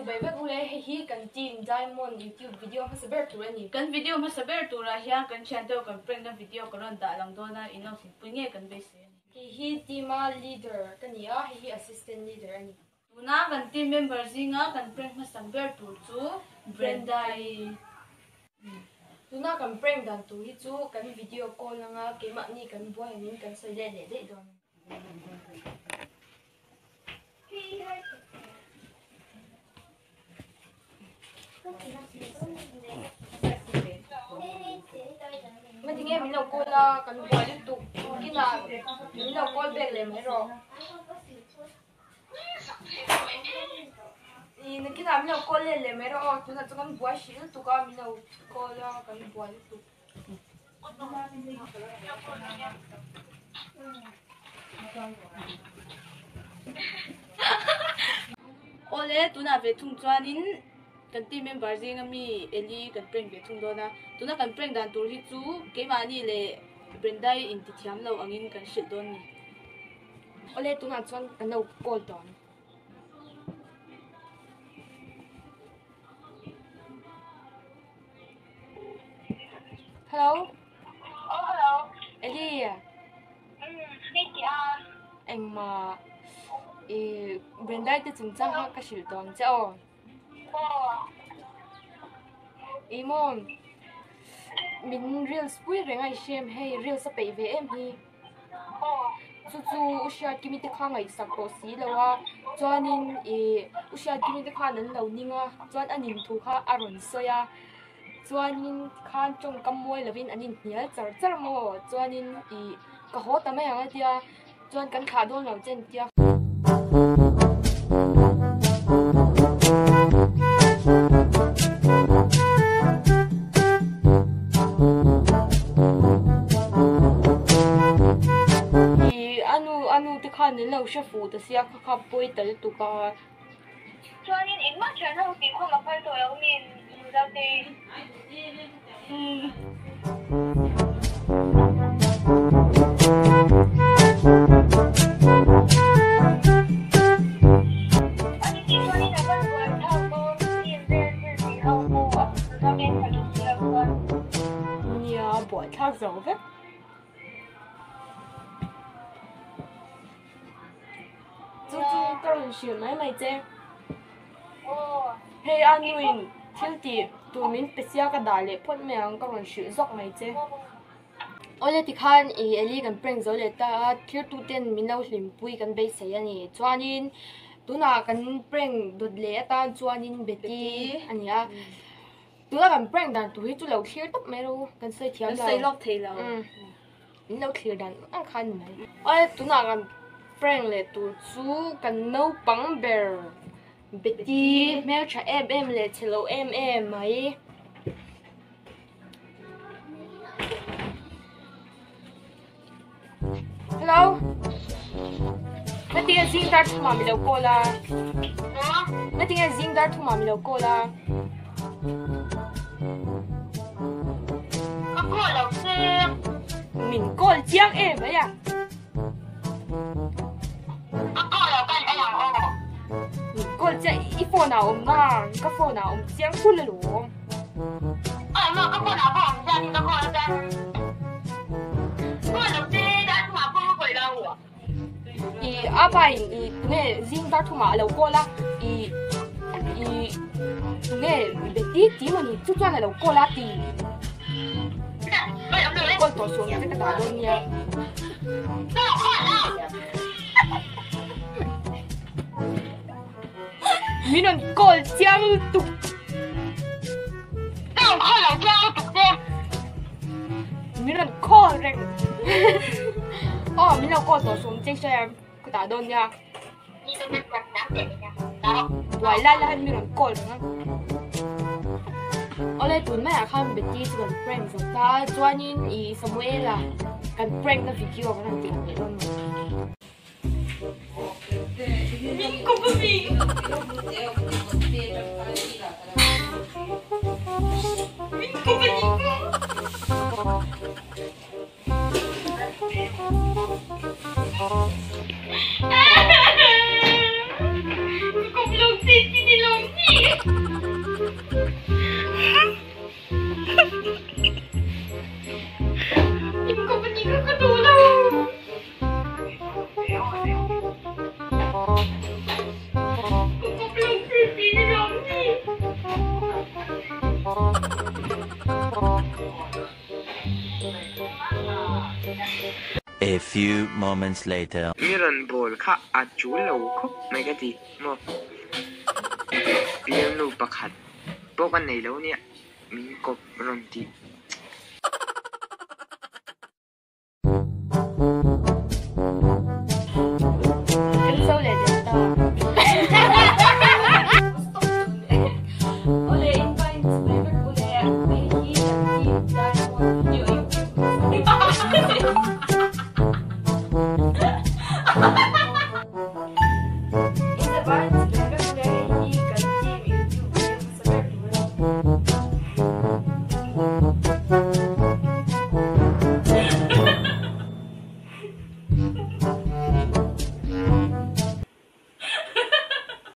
bai vek ule hi kan team diamond YouTube video ma saber tur ani kan video ma saber tur a hian kan channel kan prank na video kan da lang do na ino sin punge kan be se hi team leader kania hi assistant leader ani tuna kan team member zinga kan prank ma saber tur chu Brenda tuna kan prank dan tu hi chu kan video call nga ke ma ni kan boy min kan soi le le de don mình thì nghe mình đâu cô là cần gọi liên tục khi là mình đâu coi về lại mấy rồi thì khi nào mình đâu coi lên lại mấy rồi chúng ta cho con bùa xíu tụi con mình đâu coi là cần bùa liên tục ole tuna ve thung chuanin kan team member zinga mi eli kan prank ve thung do na tuna kan prank dan tur hi chu keimani le Brenda in ti thiam lo angin kan shil don ni ole tụi nào chọn cần đâu coi đó hello hello Eli à anh mà Brenda thì chúng ta học cái sự đó chứ môn mình reels vui rồi ngay xem hay reels sẽ bị về em hi chú usia kimi te khang ai sak ko si lawa chuanin usia kimi te khan an lo ninga chuan anin thu kha aron soya chuanin khan chong kamoi lovin anin hnial char char mo chuanin ka ho ta mai anga tia chuan kan kha don lo chen tia anu te khan ni lo sha fu ta sia kha poi tal tu ka chuanin in ma channel ti kho ma phai to yo min da te ani ti chuanin na ban wa thao ko tin den ti hau mo da men ka tu sia ko nia bo thao zo ve chú các bạn xuyên mấy chứ hey anh Nguyên thiếu thì tụi mình bây giờ cái đại lệ phun miệng các bạn xuyên dọc mấy chứ ôi thì khan Eli cần prank rồi lệ ta thiếu tụi tên mình đâu làm bùi cần bây giờ này cho nên tụi nào cần prank đột lệ ta cho nên Betty anh nhá tụi nào cần prank đàn tụi tụi lâu thiếu tóc mấy đâu cần xây thiếu xây lọc thì là mình đâu thiếu đàn ăn khan mấy ôi tụi nào cần prank le tu chu kan no pang bear Betty mel cha em le chelo em mai hello Natinga zing dar tu mami lo cola Natinga zing dar tu mami lo cola ko lo se min call chiang em ấy à cô chạy ít phone nào ông ngang các phone nào ông chiang phun lên luôn mà các phone nào bỏ ra thì các phone ra phone đầu tiên đã mà phone quậy đâu à bài nghe riêng ta thu mà lâu cô la nghe để tí mà chút cho này lâu cô la tí con tổ xuống cái cái đá luôn nha mình còn call chiang tục đâu call là chiang tục thế mình còn call rồi mình đâu call tổ xuống trên xe cái đá đơn nha vậy là mình còn call nữa ở đây tụi mẹ không biết gì còn prank rồi ta cho nên Samuela cần prank cái video của thằng chị này luôn mình cũng có gì mình cũng có gì cũng lông gì thì lông gì few moments later. Miron bol kha achu lo khop mai ka ti mo piano pakhat pokan nei lo nia min kop ron ti